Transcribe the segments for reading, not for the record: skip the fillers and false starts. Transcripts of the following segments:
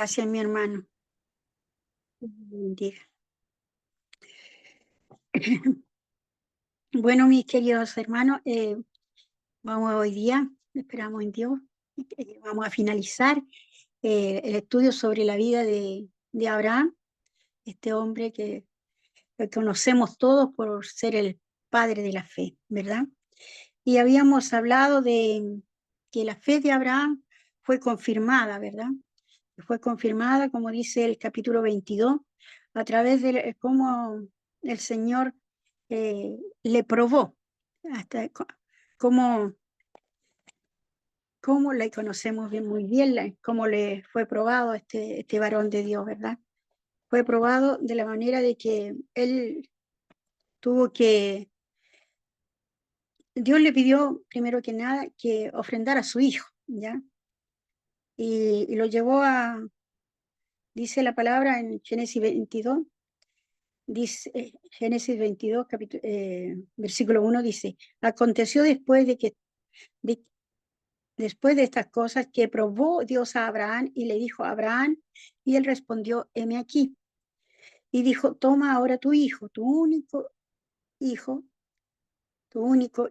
Gracias, mi hermano. Dios le bendiga. Bueno, mis queridos hermanos, vamos hoy día, esperamos en Dios, vamos a finalizar el estudio sobre la vida de Abraham, este hombre que lo conocemos todos por ser el padre de la fe, ¿verdad? Y habíamos hablado de que la fe de Abraham fue confirmada, ¿verdad? Fue confirmada, como dice el capítulo 22, a través de cómo el Señor le probó, hasta cómo, cómo la conocemos bien, muy bien, cómo le fue probado este varón de Dios, ¿verdad? Fue probado de la manera de que él tuvo que, Dios le pidió primero que nada que ofrendara a su hijo, ¿ya? Y lo llevó dice la palabra en Génesis 22, dice, Génesis 22, versículo 1 dice, aconteció de- después de estas cosas que probó Dios a Abraham y le dijo a Abraham, y él respondió, heme aquí. Y dijo, toma ahora tu hijo, tu único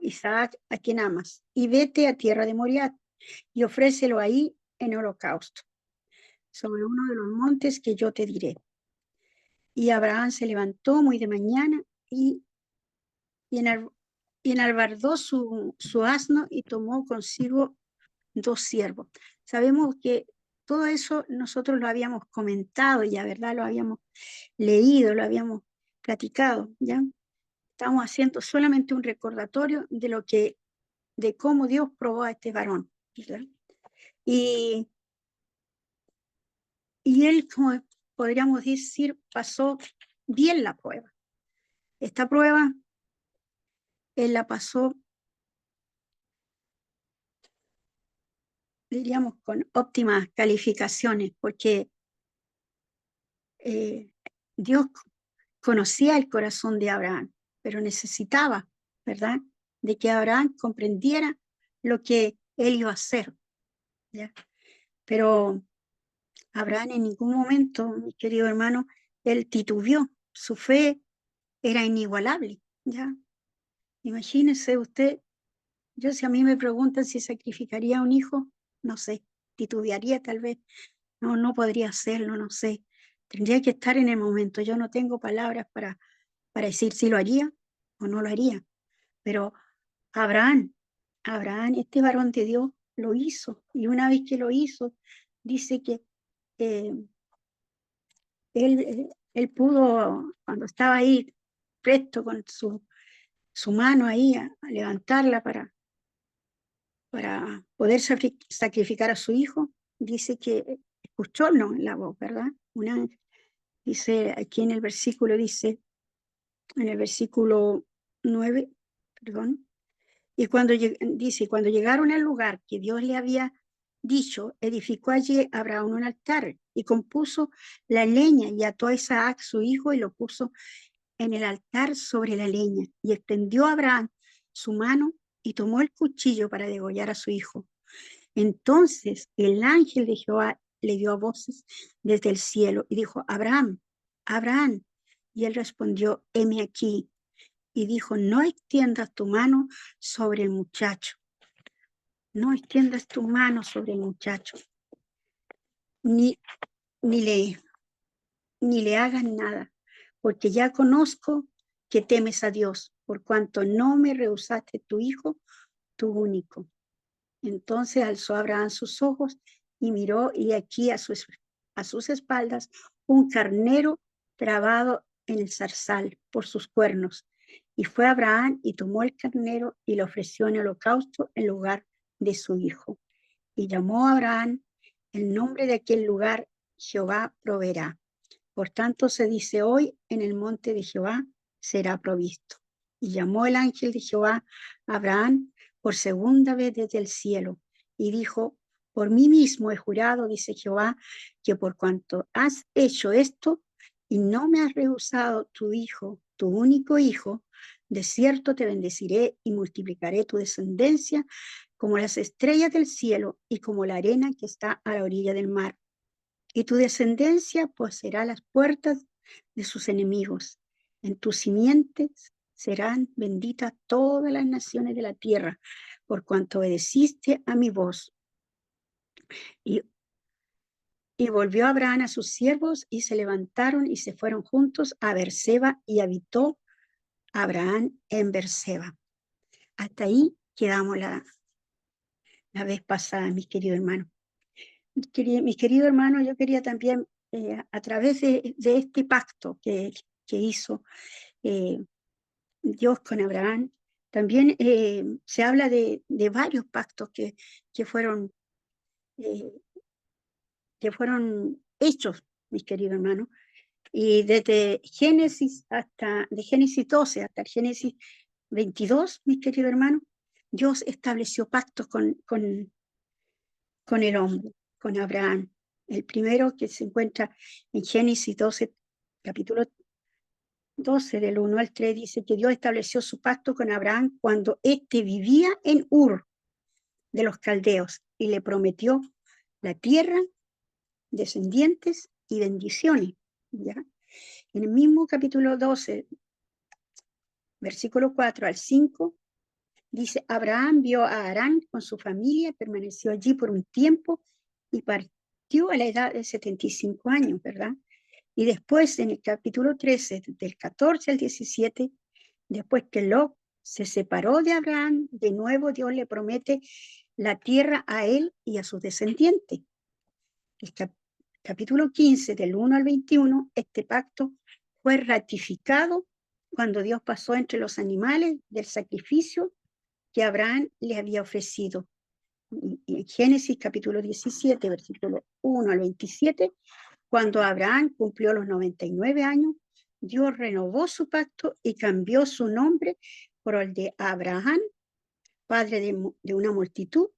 Isaac, a quien amas, y vete a tierra de Moriah y ofrécelo ahí en holocausto, sobre uno de los montes que yo te diré. Y Abraham se levantó muy de mañana y, enar- y enalbardó su asno y tomó consigo 2 siervos. Sabemos que todo eso nosotros lo habíamos comentado ya, ¿verdad? Lo habíamos leído, lo habíamos platicado, ¿ya? Estamos haciendo solamente un recordatorio de cómo Dios probó a este varón, ¿verdad? Y, y él, como podríamos decir, pasó bien la prueba. Esta prueba, él la pasó, diríamos, con óptimas calificaciones, porque eh, Dios conocía el corazón de Abraham, pero necesitaba, ¿verdad?, de que Abraham comprendiera lo que él iba a hacer, ¿ya? Pero Abraham en ningún momento, mi querido hermano, él titubeó, su fe era inigualable, ¿ya? Imagínese usted, yo si a mí me preguntan si sacrificaría a un hijo, no sé, titubearía tal vez, no podría hacerlo, no sé, tendría que estar en el momento, yo no tengo palabras para decir si lo haría o no lo haría. Pero Abraham, Abraham, este varón de Dios, lo hizo. Y una vez que lo hizo, dice que eh, él pudo, cuando estaba ahí presto con su mano ahí a levantarla para poder sacrificar a su hijo, dice que escuchó no, la voz, ¿verdad? Un ángel. Dice aquí en el versículo, dice, en el versículo 9, perdón, y cuando llegaron al lugar que Dios le había dicho, edificó allí Abraham un altar y compuso la leña y ató a Isaac su hijo y lo puso en el altar sobre la leña. Y extendió Abraham su mano y tomó el cuchillo para degollar a su hijo. Entonces el ángel de Jehová le dio voces desde el cielo y dijo, Abraham, Abraham. Y él respondió, heme aquí. Y dijo, no extiendas tu mano sobre el muchacho, no extiendas tu mano sobre el muchacho, ni, ni, le, ni le hagas nada, porque ya conozco que temes a Dios, por cuanto no me rehusaste tu hijo, tu único. Entonces alzó Abraham sus ojos y miró, y aquí a sus espaldas un carnero trabado en el zarzal por sus cuernos. Y fue Abraham y tomó el carnero y lo ofreció en holocausto en lugar de su hijo. Y llamó a Abraham el nombre de aquel lugar, Jehová proveerá. Por tanto se dice hoy, en el monte de Jehová será provisto. Y llamó el ángel de Jehová a Abraham por segunda vez desde el cielo y dijo, por mí mismo he jurado, dice Jehová, que por cuanto has hecho esto y no me has rehusado tu hijo, tu único hijo, de cierto te bendeciré y multiplicaré tu descendencia como las estrellas del cielo y como la arena que está a la orilla del mar. y tu descendencia poseerá las puertas de sus enemigos. En tus simientes serán benditas todas las naciones de la tierra, por cuanto obedeciste a mi voz. Y volvió Abraham a sus siervos, y se levantaron y se fueron juntos a Berseba, y habitó Abraham en Berseba. Hasta ahí quedamos la vez pasada, mis queridos hermanos. Mis queridos hermanos, yo quería también, a través de este pacto que hizo Dios con Abraham, también se habla de varios pactos que fueron eh, hechos, mis queridos hermanos, y desde Génesis de Génesis 12 hasta el Génesis 22, mis queridos hermanos, Dios estableció pactos con el hombre, con Abraham. El primero que se encuentra en Génesis 12, capítulo 12, del 1 al 3, dice que Dios estableció su pacto con Abraham cuando éste vivía en Ur de los caldeos y le prometió la tierra, descendientes y bendiciones. ¿Ya? En el mismo capítulo 12, versículo 4 al 5, dice, Abraham vio a Harán con su familia, permaneció allí por un tiempo y partió a la edad de 75 años, ¿verdad? Y después, en el capítulo 13, del 14 al 17, después que Lot se separó de Abraham, de nuevo Dios le promete la tierra a él y a sus descendientes. El capítulo 15, del 1 al 21, este pacto fue ratificado cuando Dios pasó entre los animales del sacrificio que Abraham le había ofrecido. Y en Génesis capítulo 17, versículo 1 al 27, cuando Abraham cumplió los 99 años, Dios renovó su pacto y cambió su nombre por el de Abraham, padre de una multitud,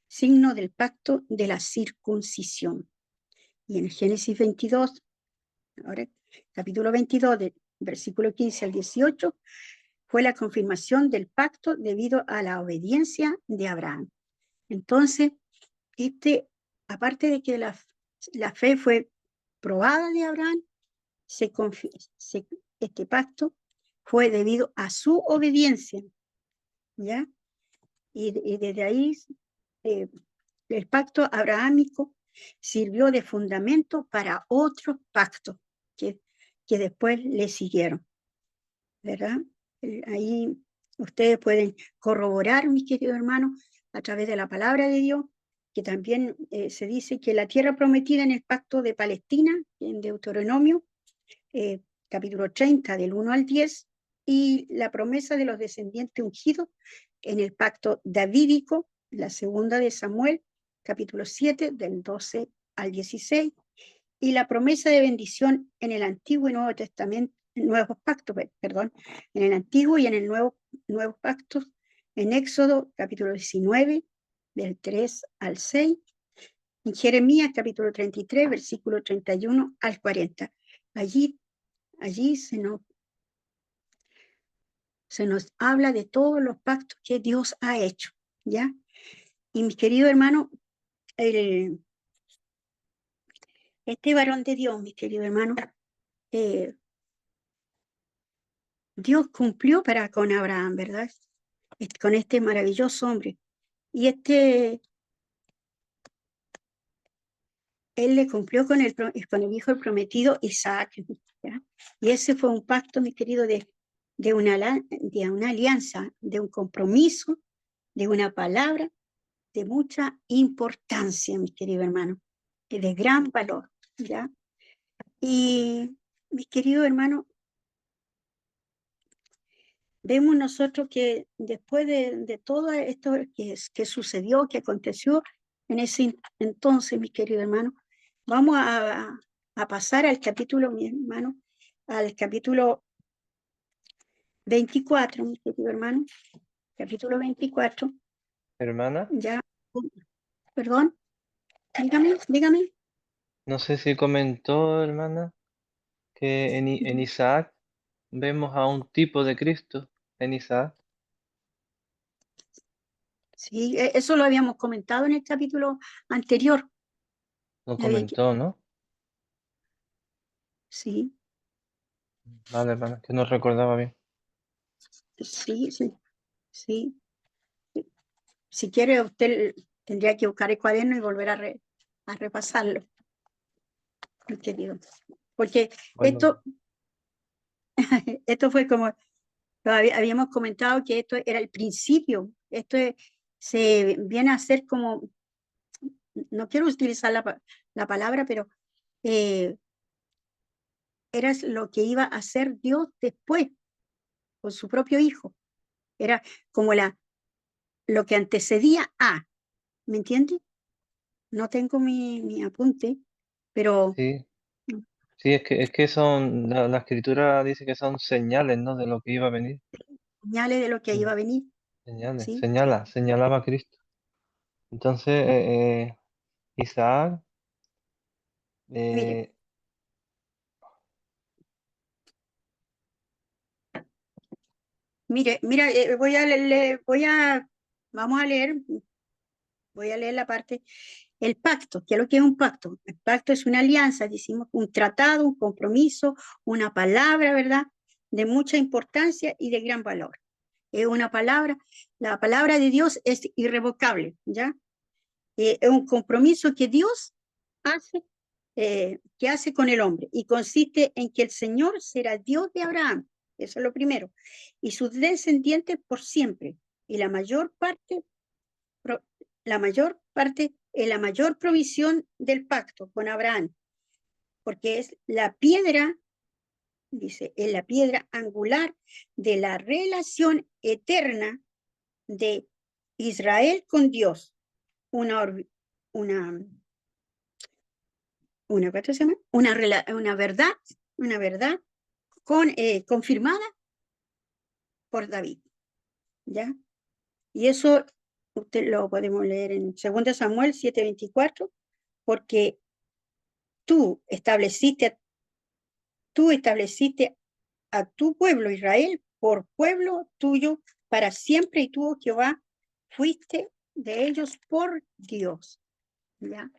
signo del pacto de la circuncisión. Y en Génesis 22, ahora capítulo 22, de versículo 15 al 18, fue la confirmación del pacto debido a la obediencia de Abraham. Entonces, aparte de que la fe fue probada de Abraham, este pacto fue debido a su obediencia, ¿ya? Y desde ahí el pacto abrahámico sirvió de fundamento para otros pactos que después le siguieron, ¿verdad? Ahí ustedes pueden corroborar, mis queridos hermanos, a través de la palabra de Dios, que también se dice que la tierra prometida en el pacto de Palestina, en Deuteronomio, capítulo 30, del 1 al 10, y la promesa de los descendientes ungidos en el pacto davídico, la segunda de Samuel, capítulo 7, del 12 al 16, y la promesa de bendición en el Antiguo y Nuevo Testamento, nuevos pactos, perdón, en el Antiguo y en el Nuevo Pacto, en Éxodo, capítulo 19, del 3 al 6, en Jeremías, capítulo 33, versículo 31 al 40. Allí se nos habla de todos los pactos que Dios ha hecho, ¿ya? Y mis queridos hermanos, este varón de Dios, mis queridos hermanos, Dios cumplió con Abraham, ¿verdad? Con este maravilloso hombre. Y él le cumplió con el hijo prometido Isaac, ¿ya? Y ese fue un pacto, mis queridos, de una alianza, de un compromiso, de una palabra de mucha importancia, mis queridos hermanos, de gran valor, ¿ya? Y, mis queridos hermanos, vemos nosotros que después de todo esto que sucedió, que aconteció en ese entonces, mis queridos hermanos, vamos a pasar al capítulo, mi hermano, al capítulo 24, mis queridos hermanos, capítulo 24, Hermana, ya, perdón, dígame. no sé si comentó, hermana, que en Isaac vemos a un tipo de Cristo en Isaac. Sí, eso lo habíamos comentado en el capítulo anterior. No Había- comentó, ¿no? Sí, Vale, vale, que no recordaba bien. sí, sí, sí. Si quiere, usted tendría que buscar el cuaderno y volver a repasarlo, mi querido. Porque Bueno, esto, esto fue como, habíamos comentado que esto era el principio. Se viene a ser como, no quiero utilizar la palabra, pero eh, era lo que iba a hacer Dios después con su propio hijo. Era como lo que antecedía a, ¿me entiende? No tengo mi apunte, pero sí, sí, es que son, la escritura dice que son señales, ¿no? De lo que iba a venir. señales de lo que iba Se- a venir, Señales, ¿sí? señalaba a Cristo. Entonces, Isaac, Mire, eh, mira, vamos a leer, voy a leer la parte, el pacto. ¿Qué es lo que es un pacto? El pacto es una alianza, decimos, un tratado, un compromiso, una palabra, ¿verdad? De mucha importancia y de gran valor. Es una palabra, la palabra de Dios es irrevocable, ¿ya? Es un compromiso que Dios hace, que hace con el hombre y consiste en que el Señor será Dios de Abraham, eso es lo primero, y sus descendientes por siempre, y la mayor parte, la mayor provisión del pacto con Abraham, porque es la piedra, dice, es la piedra angular de la relación eterna de Israel con Dios, una, una ¿cuánto se llama? Una verdad confirmada por David, ¿ya? Y eso usted lo podemos leer en 2 Samuel 7:24, porque tú estableciste, tú estableciste a tu pueblo Israel por pueblo tuyo para siempre, y tú, Jehová, fuiste de ellos por Dios, ¿ya?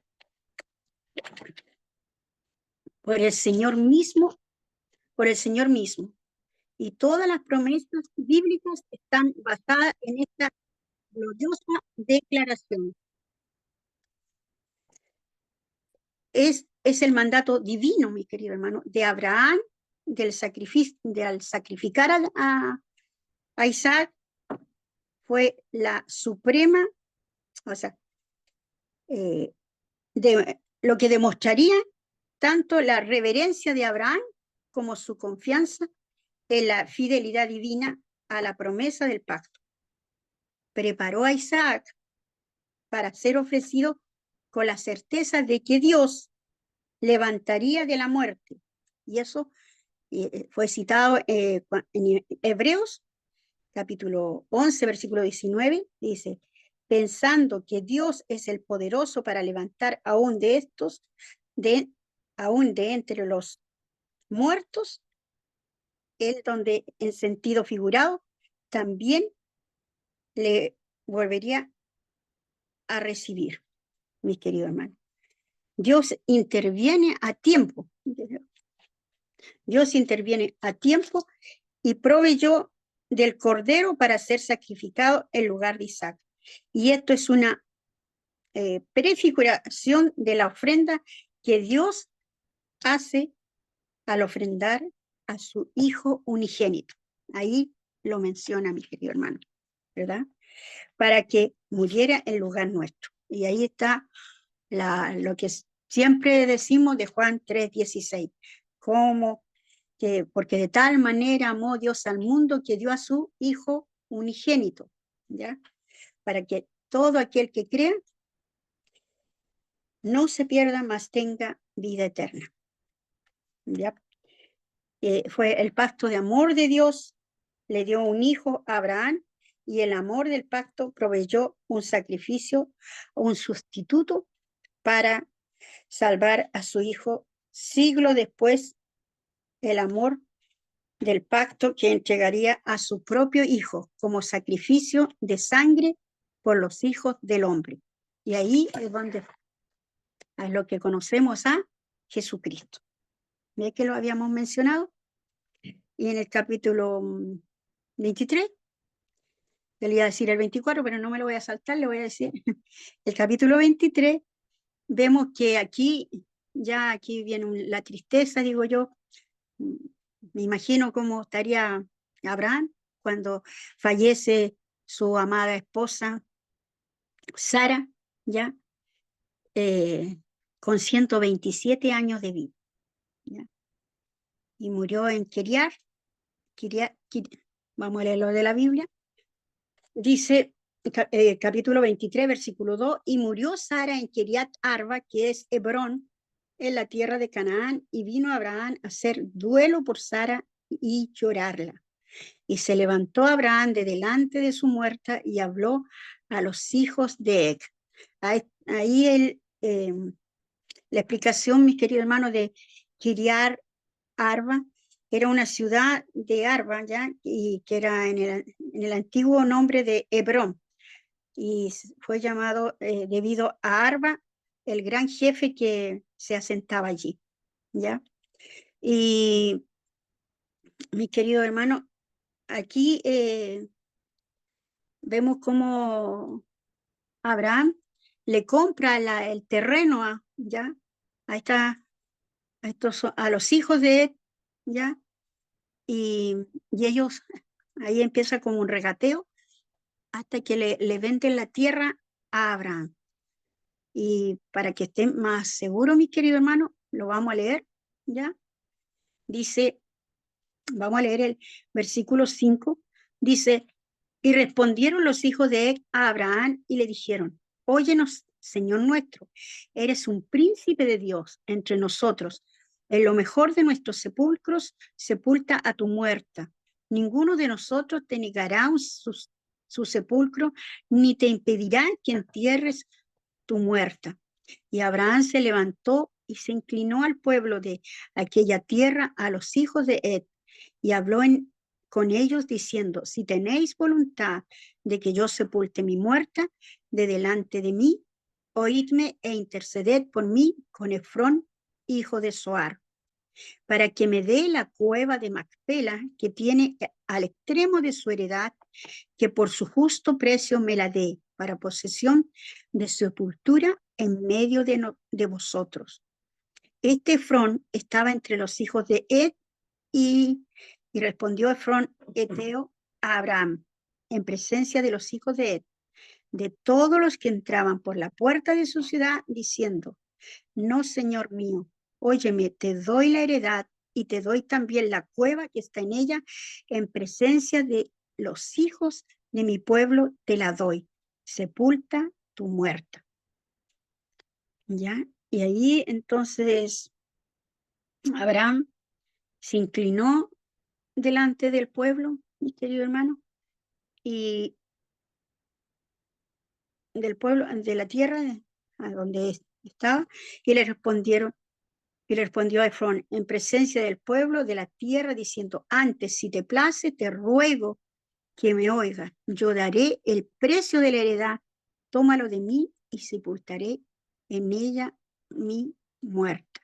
Por el Señor mismo, por el Señor mismo. Y todas las promesas bíblicas están basadas en esta gloriosa declaración. Es el mandato divino, mi querido hermano, de Abraham, al sacrificar a Isaac, fue la suprema, o sea, lo que demostraría tanto la reverencia de Abraham como su confianza en la fidelidad divina a la promesa del pacto. Preparó a Isaac para ser ofrecido con la certeza de que Dios levantaría de la muerte. Y eso fue citado en Hebreos, capítulo 11, versículo 19, dice, pensando que Dios es el poderoso para levantar aún de estos, aún de entre los muertos, él donde en sentido figurado también le volvería a recibir, mis queridos hermanos. Dios interviene a tiempo. Dios interviene a tiempo y proveyó del cordero para ser sacrificado en lugar de Isaac. Y esto es una prefiguración de la ofrenda que Dios hace al ofrendar a su Hijo unigénito. Ahí lo menciona mi querido hermano, ¿verdad? Para que muriera en lugar nuestro. Y ahí está lo que siempre decimos de Juan 3:16, como porque de tal manera amó Dios al mundo que dio a su Hijo unigénito, ¿ya? Para que todo aquel que crea no se pierda, mas tenga vida eterna, ¿ya? Fue el pacto de amor de Dios, le dio un hijo a Abraham, y el amor del pacto proveyó un sacrificio, un sustituto para salvar a su hijo siglo después, el amor del pacto que entregaría a su propio hijo como sacrificio de sangre por los hijos del hombre. Y ahí es donde es lo que conocemos a Jesucristo. ¿Ve que lo habíamos mencionado? Y en el capítulo 23, le iba a decir el 24, pero no me lo voy a saltar, le voy a decir el capítulo 23, vemos que aquí, ya aquí viene la tristeza, digo yo. Me imagino cómo estaría Abraham cuando fallece su amada esposa Sara, ya, con 127 años de vida, ¿ya? Y murió en vamos a leer lo de la Biblia. Dice capítulo 23, versículo 2, y murió Sara en Kiriat Arba, que es Hebrón, en la tierra de Canaán, y vino Abraham a hacer duelo por Sara y llorarla. Y se levantó Abraham de delante de su muerta y habló a los hijos de Ec. Ahí la explicación, mis queridos hermanos, de Kiriat Arba, era una ciudad de Arba, ¿ya? Y que era en el antiguo nombre de Hebrón. Y fue llamado debido a Arba, el gran jefe que se asentaba allí, ¿ya? Y mi querido hermano, aquí vemos cómo Abraham le compra el terreno ¿ya? A los hijos de él, ¿ya? Y ellos, ahí empieza como un regateo hasta que le venden la tierra a Abraham. Y para que estén más seguros, mis queridos hermanos, lo vamos a leer, ¿ya? Dice, vamos a leer el versículo 5, dice, y respondieron los hijos de Ec a Abraham y le dijeron, óyenos, Señor nuestro, eres un príncipe de Dios entre nosotros. En lo mejor de nuestros sepulcros, sepulta a tu muerta. Ninguno de nosotros te negará su sepulcro, ni te impedirá que entierres tu muerta. Y Abraham se levantó y se inclinó al pueblo de aquella tierra, a los hijos de Ed, y habló con ellos diciendo, si tenéis voluntad de que yo sepulte mi muerta de delante de mí, oídme e interceded por mí con Efrón, hijo de Zoar, para que me dé la cueva de Macpela que tiene al extremo de su heredad, que por su justo precio me la dé para posesión de sepultura en medio de vosotros. Este Efrón estaba entre los hijos de Ed y respondió Efrón Eteo a Abraham en presencia de los hijos de Ed, de todos los que entraban por la puerta de su ciudad, diciendo, no, Señor mío, óyeme, te doy la heredad y te doy también la cueva que está en ella, en presencia de los hijos de mi pueblo te la doy. Sepulta tu muerta. ¿Ya? Y ahí entonces Abraham se inclinó delante del pueblo, mi querido hermano, y del pueblo, de la tierra a donde estaba, y le respondieron. Y le respondió a Efrón en presencia del pueblo de la tierra, diciendo, antes, si te place, te ruego que me oigas. Yo daré el precio de la heredad, tómalo de mí y sepultaré en ella mi muerta.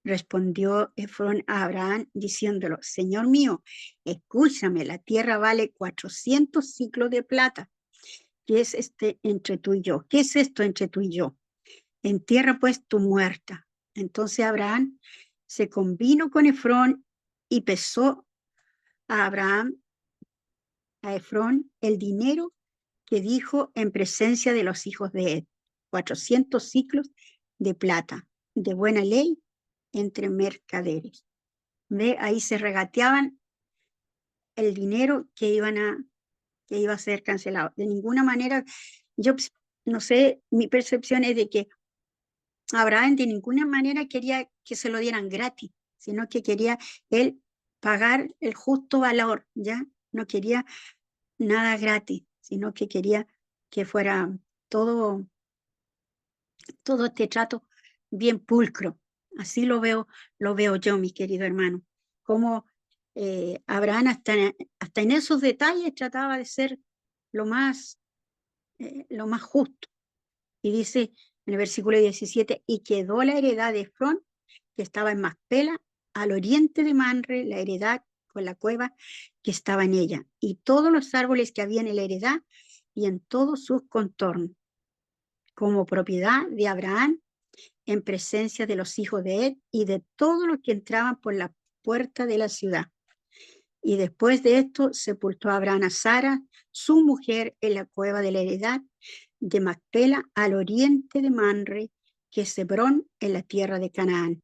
Respondió Efrón a Abraham diciéndolo, Señor mío, escúchame, la tierra vale 400 ciclos de plata. ¿Qué es entre tú y yo? ¿Qué es esto entre tú y yo? Entierra pues tu muerta. Entonces Abraham se convino con Efrón y pesó a Efrón, el dinero que dijo en presencia de los hijos de Ed, 400 ciclos de plata, de buena ley entre mercaderes. ¿Ve? Ahí se regateaban el dinero que iba a ser cancelado. De ninguna manera, yo no sé, mi percepción es de que Abraham de ninguna manera quería que se lo dieran gratis, sino que quería él pagar el justo valor, ¿ya? No quería nada gratis, sino que quería que fuera todo, todo este trato bien pulcro. Así lo veo yo, mi querido hermano. Como Abraham hasta en esos detalles trataba de ser lo lo más justo. Y dice en el versículo 17, y quedó la heredad de Efrón que estaba en Macpela, al oriente de Manre, la heredad con la cueva que estaba en ella, y todos los árboles que había en la heredad y en todos sus contornos, como propiedad de Abraham, en presencia de los hijos de Ed y de todos los que entraban por la puerta de la ciudad. Y después de esto sepultó a Abraham a Sara, su mujer, en la cueva de la heredad de Macpela, al oriente de Manre, que es Hebrón, en la tierra de Canaán.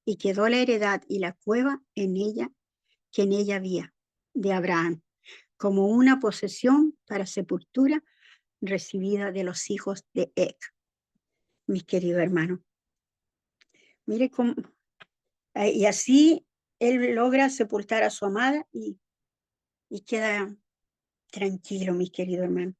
Y quedó la heredad y la cueva en ella, que en ella había, de Abraham, como una posesión para sepultura recibida de los hijos de Ec. Mis queridos hermanos, mire cómo, y así él logra sepultar a su amada y queda tranquilo, mis queridos hermanos.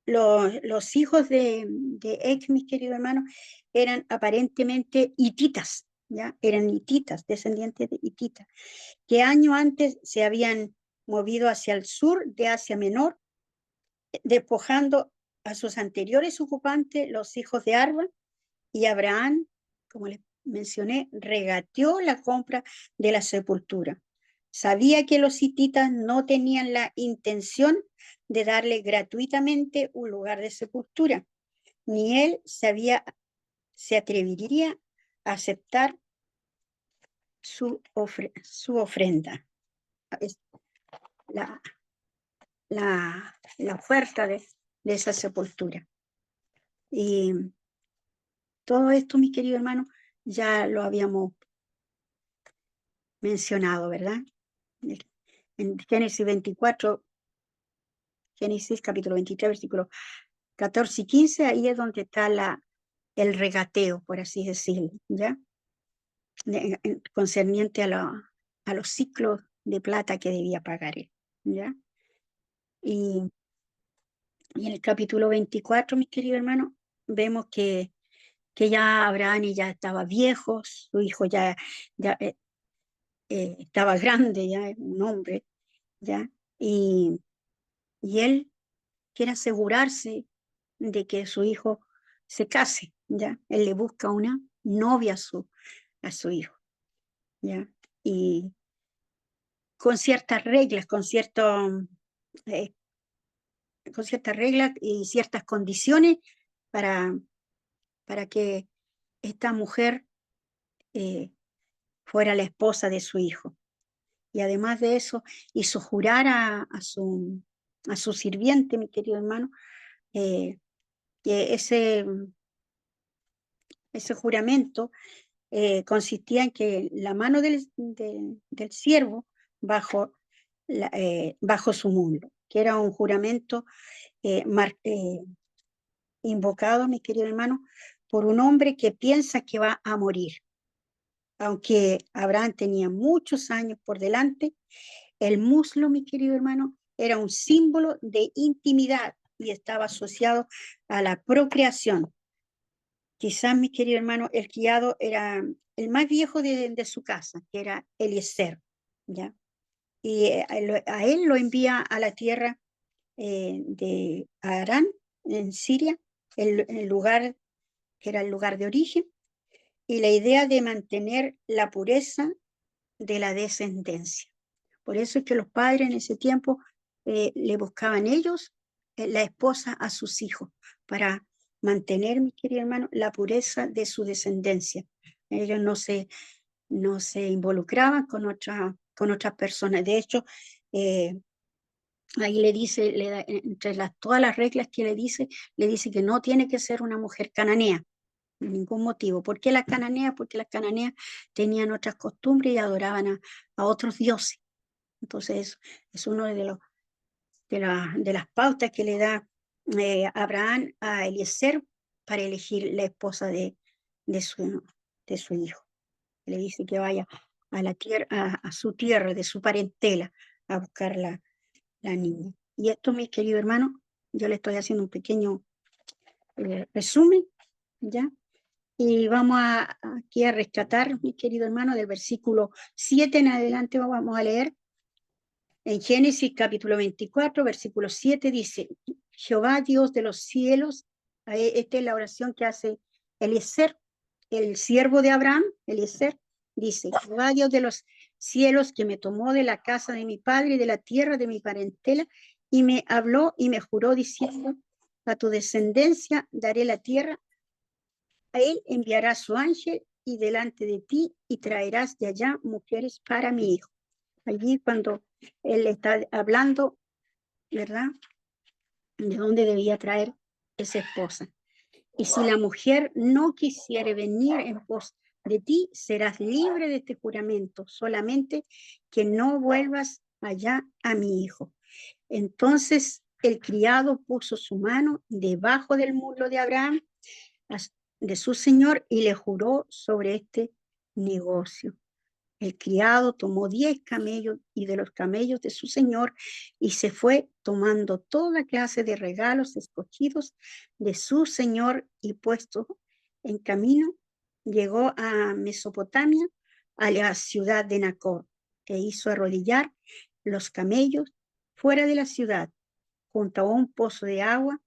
Los hijos de Ec, mis queridos hermanos, eran aparentemente hititas, ¿ya? Eran hititas, descendientes de hititas, que años antes se habían movido hacia el sur de Asia Menor, despojando a sus anteriores ocupantes, los hijos de Arba, y Abraham, como les mencioné, regateó la compra de la sepultura. Sabía que los hititas no tenían la intención de darle gratuitamente un lugar de sepultura, ni él se atrevería a aceptar su ofrenda, la, la oferta de esa sepultura. Y todo esto, mis queridos hermanos, ya lo habíamos mencionado, ¿verdad? En Génesis 24, Génesis capítulo 23, versículos 14 y 15, ahí es donde está el regateo, por así decirlo, ¿ya? Concerniente a los ciclos de plata que debía pagar él, ¿ya? Y en el capítulo 24, mis queridos hermanos, vemos que ya Abraham ya estaba viejo, su hijo ya estaba grande, ya un hombre, ¿ya? Y él quiere asegurarse de que su hijo se case, ¿ya? Él le busca una novia a su hijo, ¿ya? Y con ciertas reglas, eh, con ciertas reglas y ciertas condiciones para, para que esta mujer eh, fuera la esposa de su hijo. Y además de eso, hizo jurar a su sirviente, mi querido hermano, que ese juramento consistía en que la mano del siervo bajo, bajo su mundo, que era un juramento invocado, mi querido hermano, por un hombre que piensa que va a morir. Aunque Abraham tenía muchos años por delante, el muslo, mi querido hermano, era un símbolo de intimidad y estaba asociado a la procreación. Quizás, mi querido hermano, el criado era el más viejo de su casa, que era Eliezer, ¿ya? Y a él lo envía a la tierra de Harán, en Siria, el lugar que era el lugar de origen, y la idea de mantener la pureza de la descendencia. Por eso es que los padres en ese tiempo le buscaban ellos la esposa a sus hijos, para mantener, mi querido hermano, la pureza de su descendencia. Ellos no se involucraban con otras personas. De hecho, ahí le dice, entre todas las reglas que le dice que no tiene que ser una mujer cananea, por ningún motivo. ¿Por qué las cananeas? Porque las cananeas tenían otras costumbres y adoraban a otros dioses. Entonces, es uno de las pautas que le da Abraham a Eliezer para elegir la esposa de su hijo. Le dice que vaya a la tierra, a su tierra, de su parentela, a buscar la niña. Y esto, mis queridos hermanos, yo le estoy haciendo un pequeño resumen, ¿ya? Y vamos aquí a rescatar, mis queridos hermanos, del versículo 7 en adelante vamos a leer. En Génesis capítulo 24, versículo 7 dice: Jehová Dios de los cielos, esta es la oración que hace Eliezer, el siervo de Abraham, Eliezer, dice: Jehová Dios de los cielos, que me tomó de la casa de mi padre y de la tierra de mi parentela, y me habló y me juró diciendo: a tu descendencia daré la tierra, a él enviará su ángel y delante de ti, y traerás de allá mujeres para mi hijo. Allí cuando él está hablando, ¿verdad?, de dónde debía traer esa esposa. Y si la mujer no quisiere venir en pos de ti, serás libre de este juramento, solamente que no vuelvas allá a mi hijo. Entonces el criado puso su mano debajo del muslo de Abraham, de su señor, y le juró sobre este negocio. El criado tomó 10 camellos y de los camellos de su señor, y se fue tomando toda clase de regalos escogidos de su señor, y puesto en camino, llegó a Mesopotamia, a la ciudad de Nacor, e hizo arrodillar los camellos fuera de la ciudad, junto a un pozo de agua,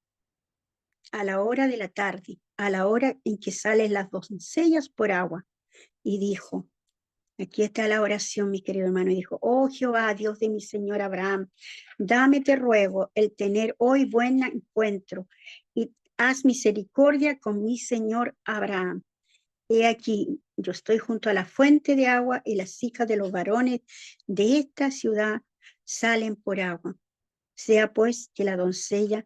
a la hora de la tarde, a la hora en que salen las doncellas por agua, y dijo: aquí está la oración, mi querido hermano. Y dijo: oh Jehová, Dios de mi señor Abraham, dame, te ruego, el tener hoy buen encuentro, y haz misericordia con mi señor Abraham. He aquí, yo estoy junto a la fuente de agua, y las hijas de los varones de esta ciudad salen por agua. Sea pues que la doncella,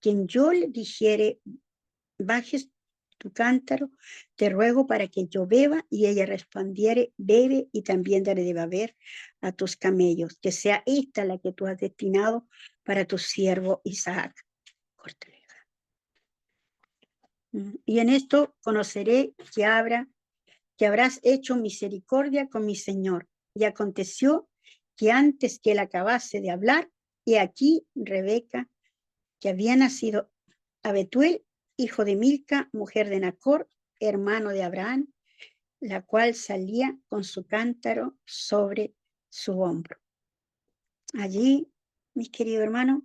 quien yo le dijere: bajes tu cántaro, te ruego, para que yo beba, y ella respondiere: bebe, y también daré de beber a tus camellos, que sea esta la que tú has destinado para tu siervo Isaac. Córtale. Y en esto conoceré que habrás hecho misericordia con mi señor. Y aconteció que antes que él acabase de hablar, he aquí Rebeca, que había nacido a Betuel, hijo de Milca, mujer de Nacor, hermano de Abraham, la cual salía con su cántaro sobre su hombro. Allí, mis queridos hermanos,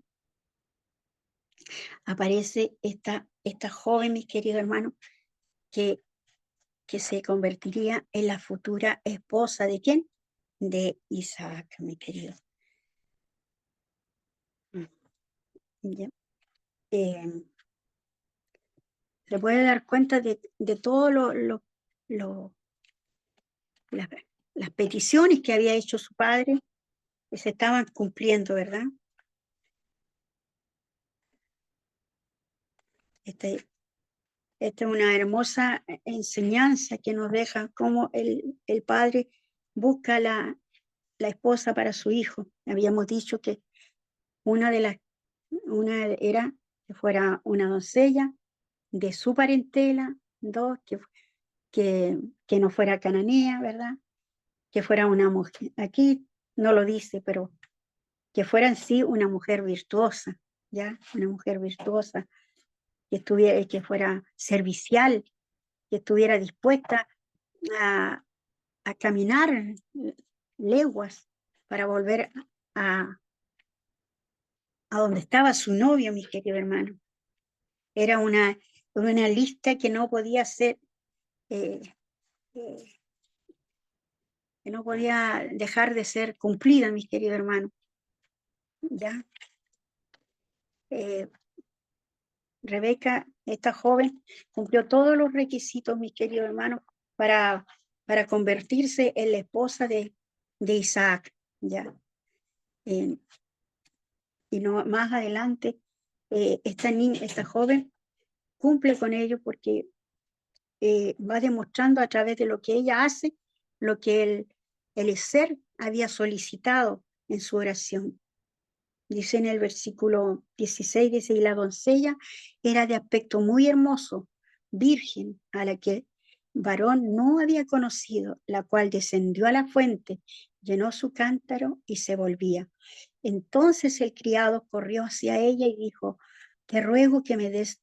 aparece esta joven, mis queridos hermanos, que se convertiría en la futura esposa ¿de quién? De Isaac, mi querido. ¿Ya? Se puede dar cuenta de todo las peticiones que había hecho su padre, que se estaban cumpliendo, ¿verdad? Esta es una hermosa enseñanza que nos deja cómo el padre busca la esposa para su hijo. Habíamos dicho que una era que fuera una doncella de su parentela, dos, que no fuera cananea, ¿verdad? Que fuera una mujer, aquí no lo dice, pero que fuera en sí una mujer virtuosa, ¿ya? Una mujer virtuosa, que fuera servicial, que estuviera dispuesta a, a caminar leguas para volver a, a donde estaba su novio, mis queridos hermanos. Era una lista que no podía ser, eh, eh, que no podía dejar de ser cumplida, mis queridos hermanos. ¿Ya? Rebeca, esta joven, cumplió todos los requisitos, mis queridos hermanos, para convertirse en la esposa de Isaac, ¿ya? Y no, más adelante, esta joven cumple con ello, porque va demostrando a través de lo que ella hace, lo que el ser había solicitado en su oración. Dice en el versículo 16, dice: y la doncella era de aspecto muy hermoso, virgen, a la que varón no había conocido, la cual descendió a la fuente, llenó su cántaro y se volvía. Entonces el criado corrió hacia ella y dijo: te ruego que me des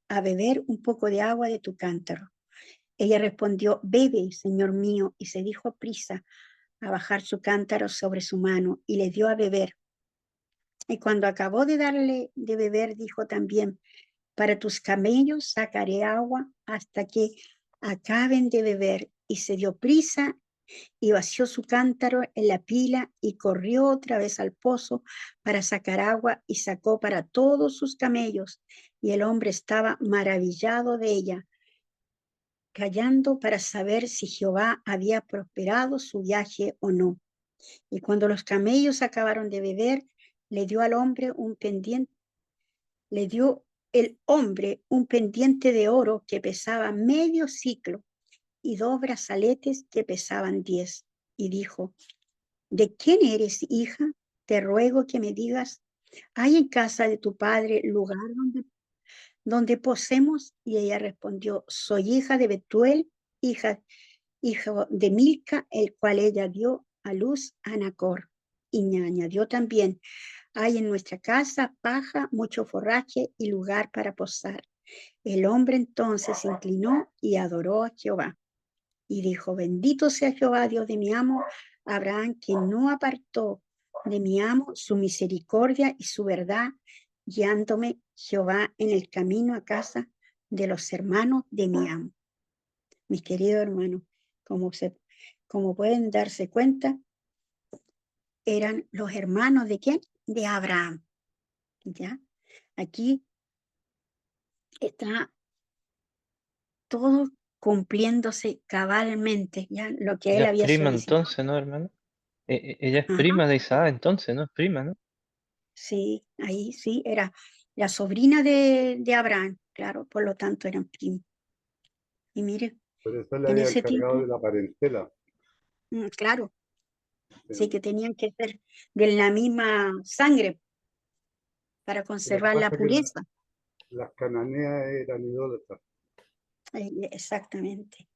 a beber un poco de agua de tu cántaro. Ella respondió: bebe, señor mío, y se dijo aprisa a bajar su cántaro sobre su mano, y le dio a beber. Y cuando acabó de darle de beber, dijo también: para tus camellos sacaré agua hasta que acaben de beber. Y se dio prisa y vació su cántaro en la pila y corrió otra vez al pozo para sacar agua y sacó para todos sus camellos. Y el hombre estaba maravillado de ella, callando para saber si Jehová había prosperado su viaje o no. Y cuando los camellos acabaron de beber, le dio al hombre un pendiente, le dio el hombre un pendiente de oro que pesaba medio siclo y 2 brazaletes que pesaban 10. Y dijo: ¿de quién eres, hija? Te ruego que me digas, ¿hay en casa de tu padre lugar donde posemos? Y ella respondió: soy hija de Betuel, hijo de Milca, el cual ella dio a luz a Nacor. Y añadió también: hay en nuestra casa paja, mucho forraje y lugar para posar. El hombre entonces se inclinó y adoró a Jehová. Y dijo: bendito sea Jehová, Dios de mi amo Abraham, que no apartó de mi amo su misericordia y su verdad, guiándome Jehová en el camino a casa de los hermanos de mi amo. Mis queridos hermanos, como pueden darse cuenta, eran los hermanos ¿de quién? De Abraham. ¿Ya? Aquí está todo cumpliéndose cabalmente, ¿ya? Lo que él Ella es había prima solicitado. entonces, ¿no, hermano? Ella es Ajá, prima de Isaac entonces, ¿no? Es prima, ¿no? sí, ahí sí, era la sobrina de Abraham, claro, por lo tanto eran primos. Y mire, Por eso le en había ese encargado tiempo, de la parentela. claro, sí Sí. que tenían que ser de la misma sangre para Lo que conservar la pasa es que pureza. las cananeas eran idólatras. Exactamente.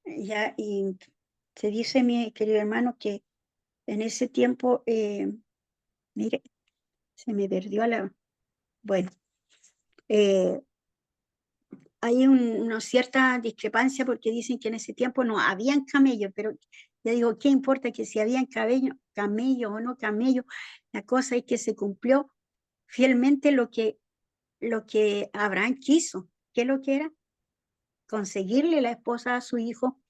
Ya, y se dice, mi querido hermano, que en ese tiempo, mire, se me perdió la... Bueno, eh, hay una cierta discrepancia porque dicen que en ese tiempo no habían camellos, pero ya digo, ¿qué importa que si habían camello o no camello? La cosa es que se cumplió fielmente lo que Abraham quiso. ¿Qué es lo que era? Conseguirle la esposa a su hijo.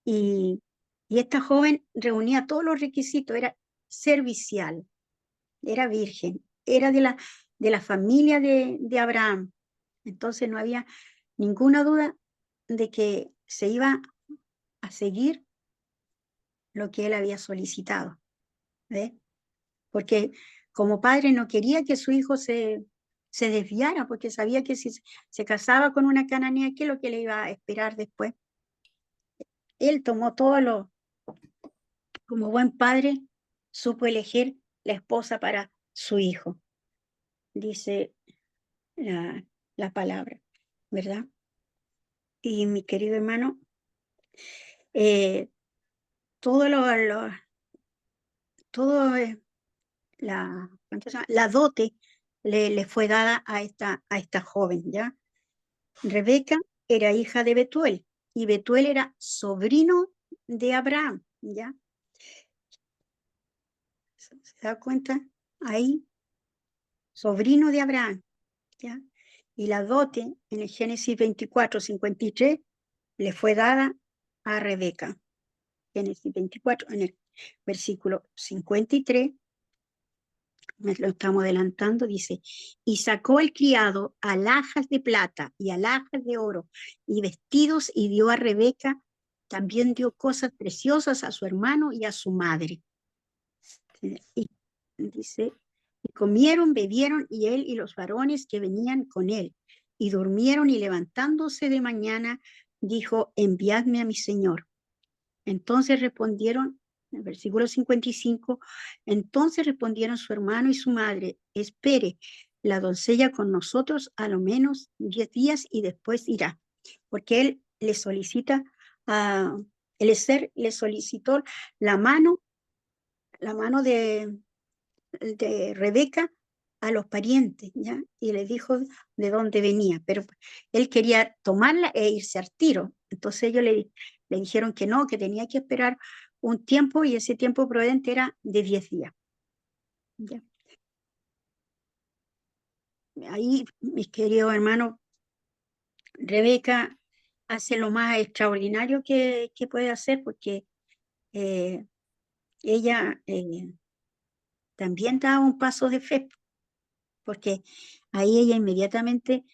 Y esta joven reunía todos los requisitos, era servicial, era virgen, era de la familia de Abraham. Entonces no había ninguna duda de que se iba a seguir lo que él había solicitado, ¿ves? Porque como padre no quería que su hijo se desviara, porque sabía que si se casaba con una cananea, ¿qué es lo que le iba a esperar después? Él tomó todo lo, como buen padre, supo elegir la esposa para su hijo, dice la palabra, ¿verdad? Y mi querido hermano, eh, todo todo ¿cuánto se llama? La dote le fue dada a esta joven, ¿ya? Rebeca era hija de Betuel y Betuel era sobrino de Abraham, ¿ya? ¿Se da cuenta? Ahí, sobrino de Abraham, ¿ya? Y la dote en el Génesis 24:53 le fue dada a Rebeca. Génesis 24, en el versículo 53, me lo estamos adelantando, dice: y sacó el criado alhajas de plata y alhajas de oro y vestidos y dio a Rebeca, también dio cosas preciosas a su hermano y a su madre. Y dice: y comieron, bebieron, y él y los varones que venían con él, y durmieron, y levantándose de mañana, dijo: enviadme a mi señor. Entonces respondieron, en el versículo 55, entonces respondieron su hermano y su madre: espere la doncella con nosotros a lo menos 10 días y después irá, porque él le solicita, Eliezer le solicitó la mano, la mano de Rebeca a los parientes, ¿ya? Y le dijo de dónde venía, pero él quería tomarla e irse al tiro. Entonces ellos le dijeron que no, que tenía que esperar un tiempo y ese tiempo prudente era de 10 días. ¿Ya? ahí, mis queridos hermanos, Rebeca hace lo más extraordinario que puede hacer, porque ella también da un paso de fe, porque ahí ella inmediatamente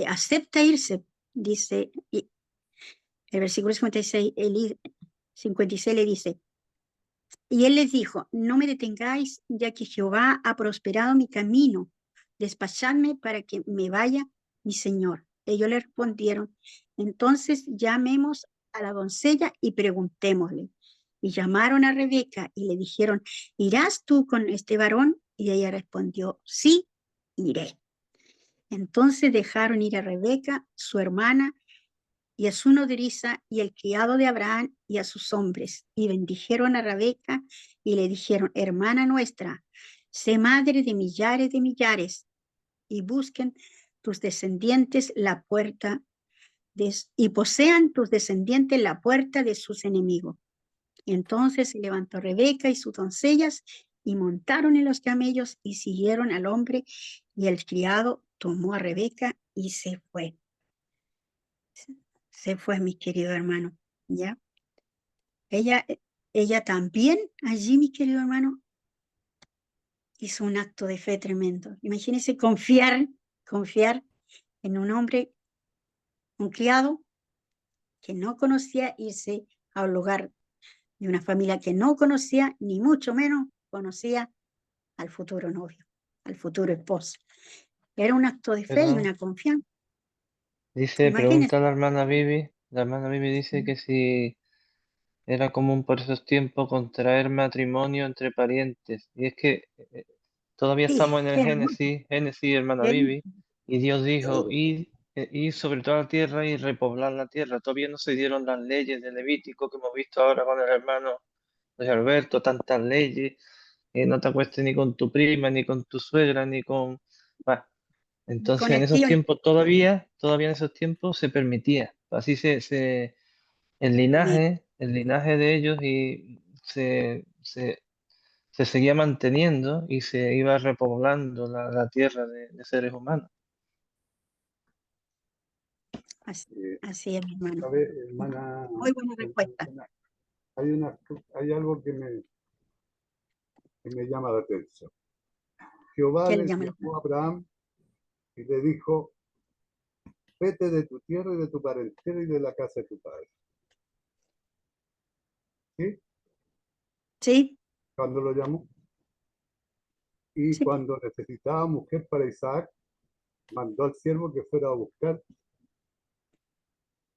acepta irse, dice, y el versículo 56, 56 le dice, y él les dijo, no me detengáis, ya que Jehová ha prosperado mi camino, despachadme para que me vaya mi señor. Ellos le respondieron, entonces llamemos a la doncella y preguntémosle. Y llamaron a Rebeca y le dijeron, ¿irás tú con este varón? Y ella respondió, sí, iré. Entonces dejaron ir a Rebeca, su hermana, y a su nodriza y el criado de Abraham y a sus hombres, y bendijeron a Rebeca y le dijeron, hermana nuestra, sé madre de millares, y busquen tus descendientes la puerta y posean tus descendientes la puerta de sus enemigos. Entonces se levantó Rebeca y sus doncellas y montaron en los camellos y siguieron al hombre, y el criado tomó a Rebeca y se fue. Se fue, mi querido hermano, ¿ya? Ella también, allí, mi querido hermano, hizo un acto de fe tremendo. Imagínense confiar en un hombre, un criado que no conocía, irse a un lugar de una familia que no conocía, ni mucho menos conocía al futuro novio, al futuro esposo. Era un acto de fe y Pero una confianza. dice, Imagínense. pregunta la hermana Vivi dice que si era común por esos tiempos contraer matrimonio entre parientes. Y es que todavía Sí, estamos en el era mucho. Génesis, hermana Era- Vivi, y Dios dijo, sí, ir sobre toda la tierra y repoblar la tierra. Todavía no se dieron las leyes de Levítico que hemos visto ahora con el hermano José Alberto, tantas leyes, no te acuestes ni con tu prima, ni con tu suegra, ni con... Bah, entonces con en el esos tío. tiempos todavía en esos tiempos se permitía. Así el linaje de ellos y se seguía manteniendo y se iba repoblando la tierra de seres humanos. Así, Eh, así es, mi hermano. ¿Sabe, hermana? Muy buena respuesta. Hay algo que me llama la atención. Jehová ¿Qué le le llama la llamó a Abraham y le dijo, vete de tu tierra y de tu parentela y de la casa de tu padre. ¿Sí? Sí, Cuando lo llamó. Y sí, cuando necesitaba mujer para Isaac, mandó al siervo que fuera a buscar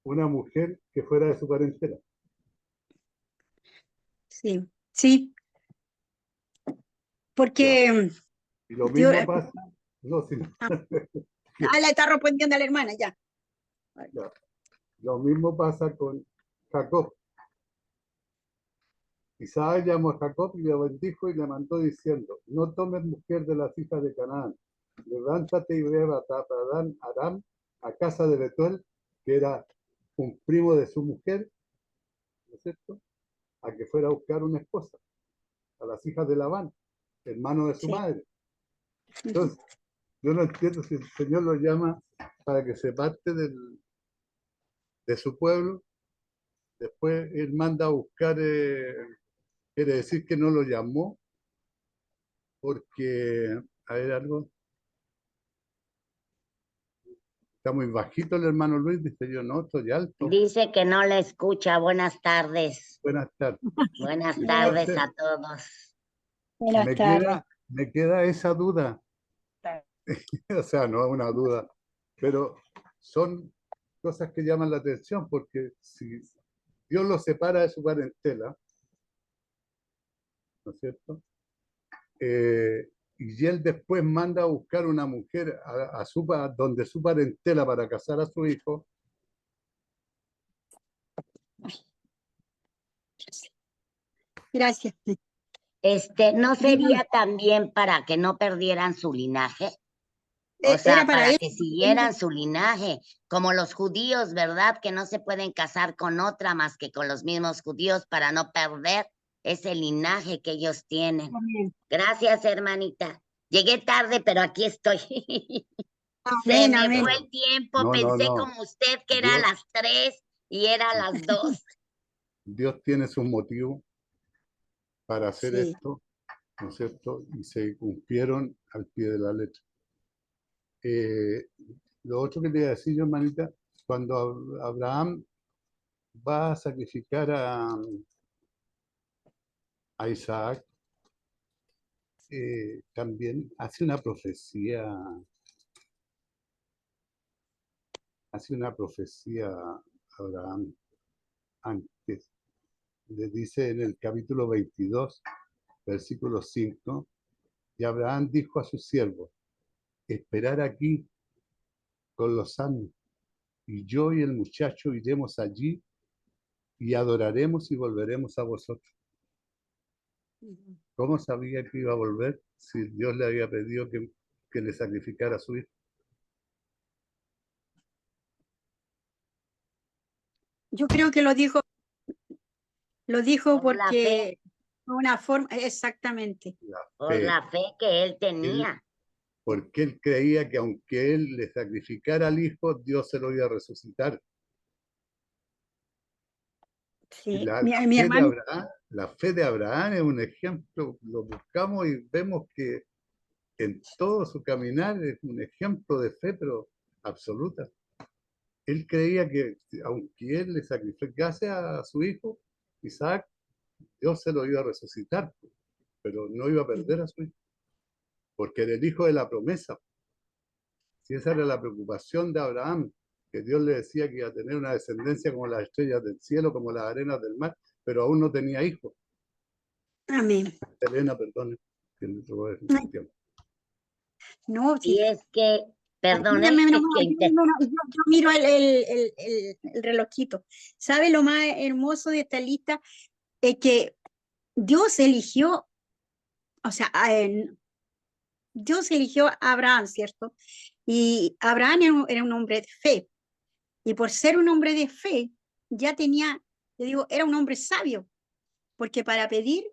una mujer que fuera de su parentela. sí, sí, Ya. porque Y lo Dios, mismo pasa, no, sino, le está respondiendo a la hermana, ya. ya. Lo mismo pasa con Jacob. Isaac llamó a Jacob y le bendijo y le mandó diciendo, no tomes mujer de las hijas de Canaán, levántate y ve a Padan Aram, a casa de Betuel, que era un primo de su mujer, ¿no es cierto?, a que fuera a buscar una esposa, a las hijas de Labán, hermano de su Sí. madre. Entonces, yo no entiendo si el Señor lo llama para que se parte de su pueblo, después él manda a buscar, quiere decir que no lo llamó, porque, a ver algo, está muy bajito el hermano Luis, dice yo, no, estoy alto. Dice que no le escucha. Buenas tardes. Buenas tardes. Buenas tardes Entonces, a todos. Buenas tardes. me queda esa duda, o sea, no es una duda, pero son cosas que llaman la atención, porque si Dios lo separa de su parentela, ¿no es cierto? Y él después manda a buscar una mujer donde su parentela para casar a su hijo. Gracias. ¿No Dígame. sería también para que no perdieran su linaje? O sea, Era para él. que siguieran su linaje, como los judíos, ¿verdad? Que no se pueden casar con otra más que con los mismos judíos para no perder ese linaje que ellos tienen. Gracias, hermanita. Llegué tarde, pero aquí estoy. Se Amén, me amén. fue el tiempo, No, no, pensé no. como usted que era a Dios, las 3 y era a las 2. Dios tiene sus motivos para hacer Sí. esto, ¿no es cierto? Y se cumplieron al pie de la letra. Lo otro que te iba a decir yo, hermanita, cuando Abraham va a sacrificar a Isaac, también hace una profecía a Abraham antes. Le dice en el capítulo 22, versículo 5, y Abraham dijo a sus siervos, esperar aquí con los asnos, y yo y el muchacho iremos allí y adoraremos y volveremos a vosotros. ¿Cómo sabía que iba a volver si Dios le había pedido que le sacrificara a su hijo? Yo creo que lo dijo Por la fe, porque una forma, exactamente. La por fe. la fe que él tenía. Porque él creía que aunque él le sacrificara al hijo, Dios se lo iba a resucitar. Y Sí, mi hermano, la fe de Abraham es un ejemplo, lo buscamos y vemos que en todo su caminar es un ejemplo de fe, pero absoluta. Él creía que aunque él le sacrificase a su hijo, Isaac, Dios se lo iba a resucitar, pero no iba a perder a su hijo, porque era el hijo de la promesa. Si esa era la preocupación de Abraham, que Dios le decía que iba a tener una descendencia como las estrellas del cielo, como las arenas del mar, pero aún no tenía hijos. amén. Elena, perdón, que me robó el tiempo. No, Y sí. es que, perdóneme Ayúdame nomás, que ayúdame, yo miro el relojito. ¿Sabe lo más hermoso de esta lista? Es que Dios eligió, o sea, Dios eligió a Abraham, ¿cierto? Y Abraham era un hombre de fe. Y por ser un hombre de fe, ya tenía, yo digo, era un hombre sabio, porque para pedir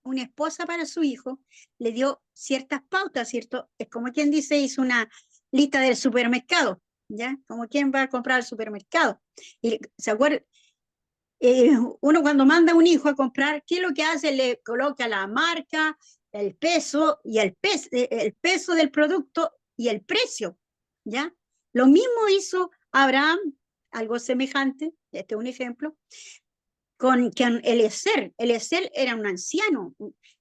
una esposa para su hijo, le dio ciertas pautas, ¿cierto? Es como quien dice, hizo una lista del supermercado, ¿ya? Como quien va a comprar al supermercado. Y se acuerda, uno cuando manda a un hijo a comprar, ¿qué es lo que hace? Le coloca la marca, el peso y el peso del producto y el precio, ¿ya? Lo mismo hizo Abraham, algo semejante, este es un ejemplo, con Eliezer. Eliezer era un anciano,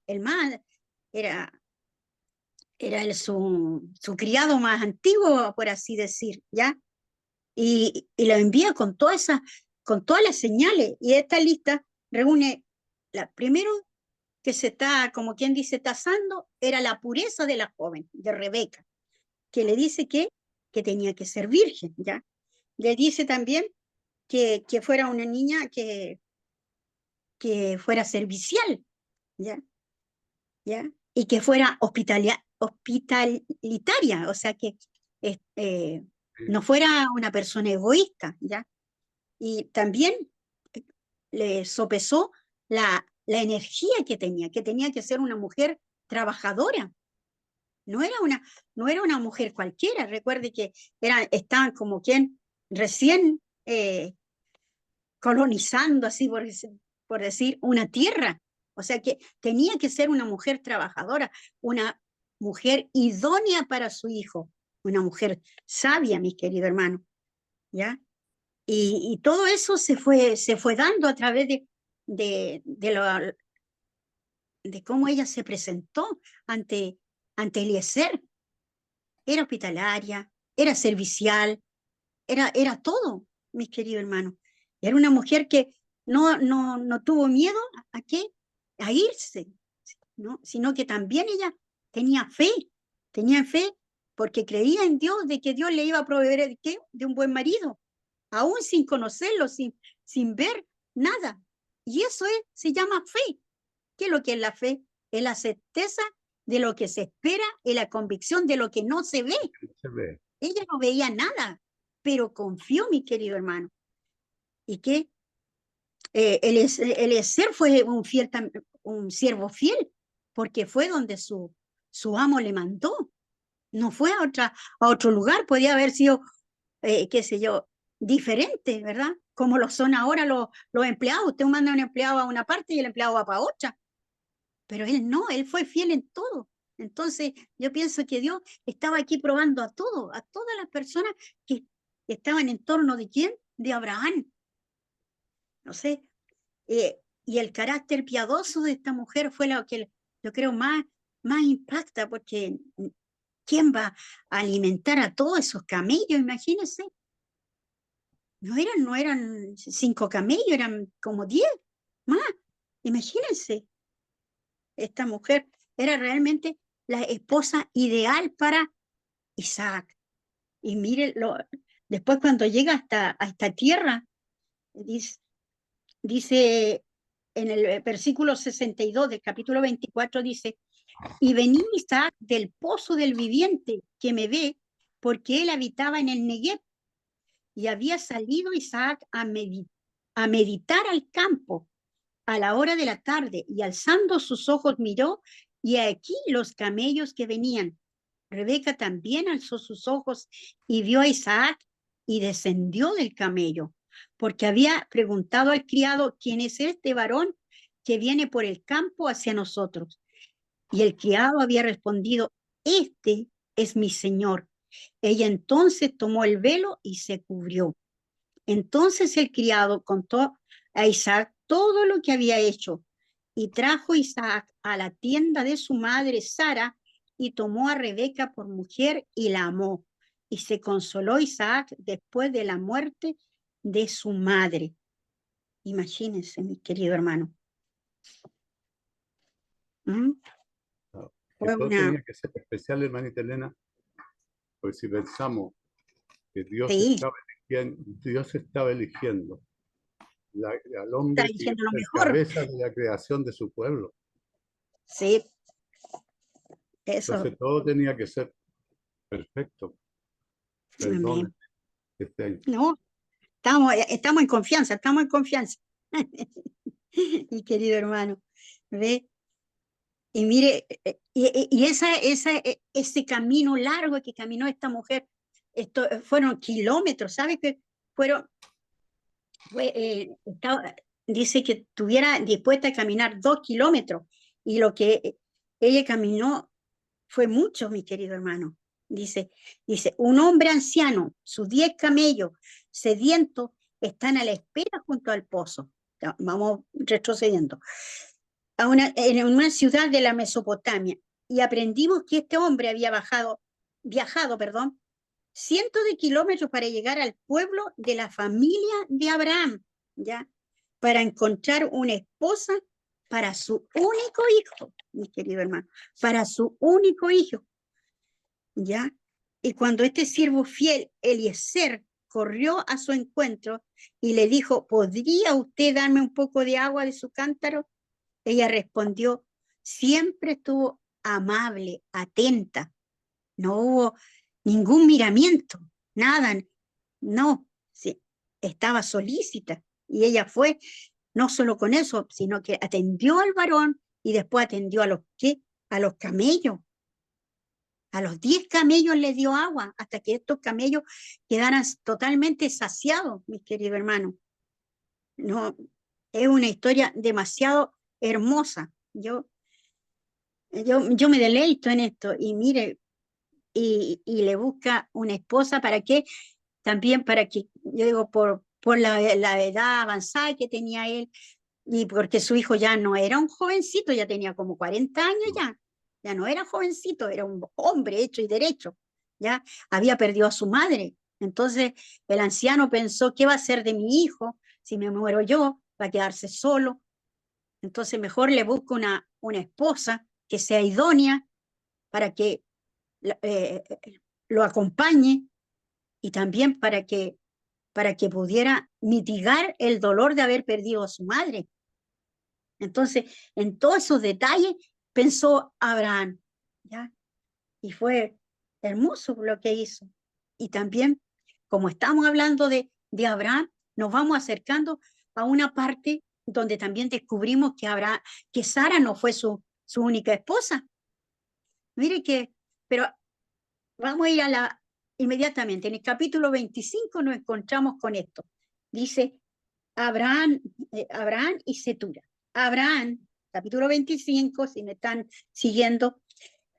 el más, era su criado más antiguo, por así decir, ¿ya? Y lo envía con todas las señales. Y esta lista reúne, primero que se está, como quien dice, tasando, era la pureza de la joven, de Rebeca, que le dice que tenía que ser virgen, ¿ya? Le dice también que fuera una niña que fuera servicial, ¿ya? ¿Ya? Y que fuera hospitalitaria, o sea, que no fuera una persona egoísta, ¿ya? Y también le sopesó la energía que tenía que ser una mujer trabajadora. No era una mujer cualquiera. Recuerde que estaban como quien recién colonizando, así por decir, una tierra. O sea que tenía que ser una mujer trabajadora, una mujer idónea para su hijo, una mujer sabia, mis queridos hermanos, ¿ya? Y todo eso se fue dando a través de cómo ella se presentó ante Eliezer. Era hospitalaria, era servicial, era todo, mis queridos hermanos. Era una mujer que no tuvo miedo a qué, a irse, ¿no? Sino que también ella tenía fe porque creía en Dios, de que Dios le iba a proveer ¿qué? De un buen marido, aún sin conocerlo, sin ver nada. Y eso se llama fe. ¿Qué es lo que es la fe? Es la certeza de lo que se espera y la convicción de lo que no se ve. Se ve. Ella no veía nada, pero confió, mi querido hermano. ¿Y qué? Eliezer fue un siervo fiel, porque fue donde su su amo le mandó. No fue a otro lugar, podía haber sido, qué sé yo, diferente, ¿verdad? Como lo son ahora los empleados. Usted manda a un empleado a una parte y el empleado va para otra. Pero él no, él fue fiel en todo. Entonces, yo pienso que Dios estaba aquí probando a todas las personas que estaban en torno de ¿quién? De Abraham. No sé, y el carácter piadoso de esta mujer fue lo que yo creo más impacta, porque ¿quién va a alimentar a todos esos camellos? Imagínense. No eran 5 camellos, eran como 10 más. Imagínense. Esta mujer era realmente la esposa ideal para Isaac. Y mire, después cuando llega a esta tierra, dice en el versículo 62 del capítulo 24, dice, y venía Isaac del pozo del viviente que me ve, porque él habitaba en el Negev, y había salido Isaac a meditar al campo a la hora de la tarde, y alzando sus ojos miró, y aquí los camellos que venían. Rebeca también alzó sus ojos y vio a Isaac y descendió del camello, porque había preguntado al criado, ¿quién es este varón que viene por el campo hacia nosotros? Y el criado había respondido, este es mi señor. Ella entonces tomó el velo y se cubrió. Entonces el criado contó a Isaac todo lo que había hecho, y trajo Isaac a la tienda de su madre Sara, y tomó a Rebeca por mujer y la amó. Y se consoló Isaac después de la muerte de su madre. Imagínense, mi querido hermano. Claro, que Fue todo una... tenía que ser especial, hermanita Elena, porque si pensamos que Sí, Dios estaba eligiendo al está hombre que iba diciendo a lo ser mejor. cabeza de la creación de su pueblo. Sí, eso. Entonces todo tenía que ser perfecto. Perdón, Amén. No, estamos en confianza, estamos en confianza. Mi querido hermano, ¿ve? Y mire, y ese camino largo que caminó esta mujer, fueron kilómetros, ¿sabe? Que dice que estuviera dispuesta a caminar 2 kilómetros, y lo que ella caminó fue mucho, mi querido hermano. Dice, un hombre anciano, sus 10 camellos sedientos están a la espera junto al pozo. Vamos retrocediendo. En una ciudad de la Mesopotamia, y aprendimos que este hombre había viajado, cientos de kilómetros para llegar al pueblo de la familia de Abraham, ¿ya? Para encontrar una esposa para su único hijo, mi querido hermano, para su único hijo, ¿ya? Y cuando este siervo fiel, Eliezer, corrió a su encuentro y le dijo, ¿podría usted darme un poco de agua de su cántaro? Ella respondió, siempre estuvo amable, atenta, no hubo ningún miramiento, nada, no, sí, estaba solícita. Y ella fue, no solo con eso, sino que atendió al varón y después atendió a los camellos. A los 10 camellos les dio agua hasta que estos camellos quedaran totalmente saciados, mis queridos hermanos. No, es una historia demasiado hermosa. Yo me deleito en esto, y mire, y le busca una esposa, ¿para qué? También para que, yo digo, por la edad avanzada que tenía él, y porque su hijo ya no era un jovencito, ya tenía como 40 años ya no era jovencito, era un hombre hecho y derecho, ya había perdido a su madre. Entonces el anciano pensó, ¿qué va a hacer de mi hijo si me muero yo? Va a quedarse solo. Entonces mejor le busco una esposa que sea idónea para que lo acompañe, y también para que pudiera mitigar el dolor de haber perdido a su madre. Entonces, en todos esos detalles pensó Abraham, ¿ya? Y fue hermoso lo que hizo. Y también, como estamos hablando de Abraham, nos vamos acercando a una parte donde también descubrimos que Sara no fue su única esposa. Mire que, pero vamos a ir inmediatamente. En el capítulo 25 nos encontramos con esto. Dice Abraham y Cetura. Abraham, capítulo 25, si me están siguiendo,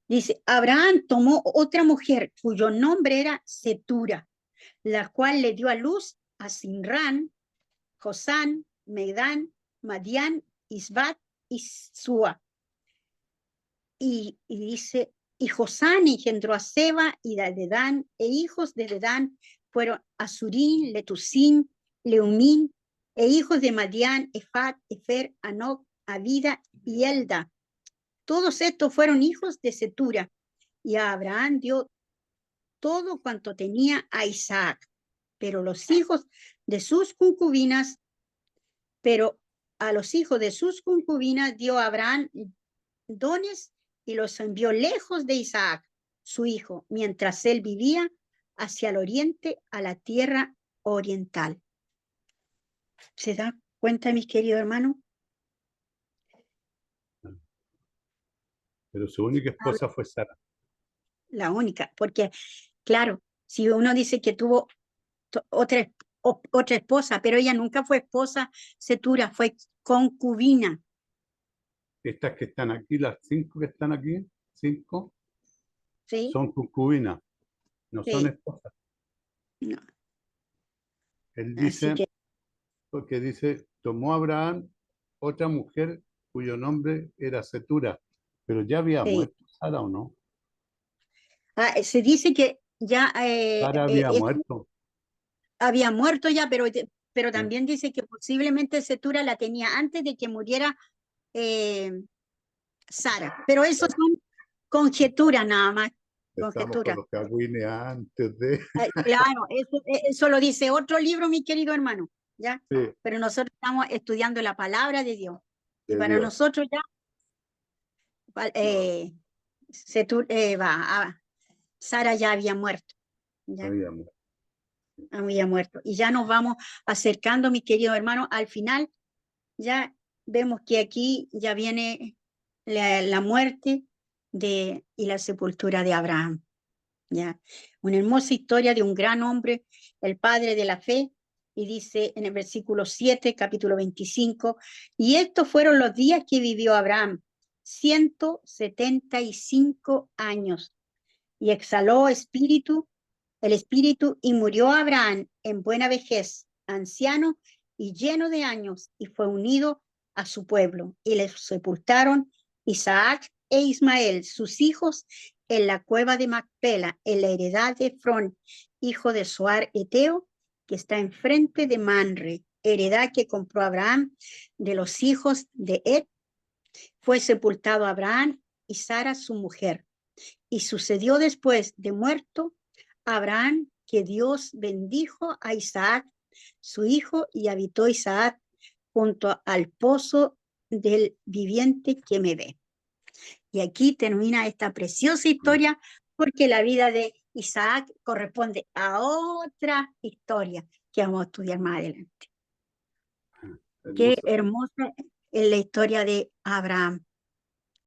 dice, Abraham tomó otra mujer cuyo nombre era Cetura, la cual le dio a luz a Sinrán, Josán, Medán, Madián, Isbat y Sua. Y dice, y Josán engendró a Seba y a Dedán, e hijos de Dedán fueron Asurín, Letusín, Leumín, e hijos de Madián, Efat, Efer, Anoc, Abida y Elda. Todos estos fueron hijos de Cetura, y a Abraham dio todo cuanto tenía a Isaac, pero los hijos de sus concubinas, pero a los hijos de sus concubinas dio Abraham dones y los envió lejos de Isaac, su hijo, mientras él vivía hacia el oriente, a la tierra oriental. ¿Se da cuenta, mis queridos hermanos? Pero su única esposa fue Sara. La única, porque, claro, si uno dice que tuvo otra esposa, pero ella nunca fue esposa, Cetura fue concubina. Estas que están aquí, las 5 que están aquí, 5, ¿Sí? son concubinas, no Sí. son esposas. No. Él Así dice, que, porque dice, tomó Abraham otra mujer cuyo nombre era Cetura, pero ya había sí. muerto Sara, ¿o no? Se dice que ya Sara había muerto. había muerto ya, pero también dice que posiblemente Cetura la tenía antes de que muriera Sara. Pero eso son conjeturas nada más. Estamos con Conjeturas. los cagüines antes de... Claro, eso lo dice otro libro, mi querido hermano, ¿ya? Sí, Pero nosotros estamos estudiando la palabra de Dios. Y de para Dios. nosotros ya, Sara ya había muerto. ¿Ya? Había muerto. Y ya nos vamos acercando, mis queridos hermanos, al final. Ya vemos que aquí ya viene la muerte y la sepultura de Abraham. ¿Ya? Una hermosa historia de un gran hombre, el padre de la fe, y dice en el versículo 7, capítulo 25, y estos fueron los días que vivió Abraham, 175 años, y exhaló el espíritu, y murió Abraham en buena vejez, anciano y lleno de años, y fue unido a su pueblo, y le sepultaron Isaac e Ismael, sus hijos, en la cueva de Macpela, en la heredad de Efrón, hijo de Soar Eteo, que está enfrente de Manre, heredad que compró Abraham de los hijos de Ed. Fue sepultado Abraham y Sara su mujer. Y sucedió después de muerto Abraham que Dios bendijo a Isaac, su hijo, y habitó Isaac junto al pozo del viviente que me ve. Y aquí termina esta preciosa historia, porque la vida de Isaac corresponde a otra historia que vamos a estudiar más adelante. Qué hermosa es la historia de Abraham.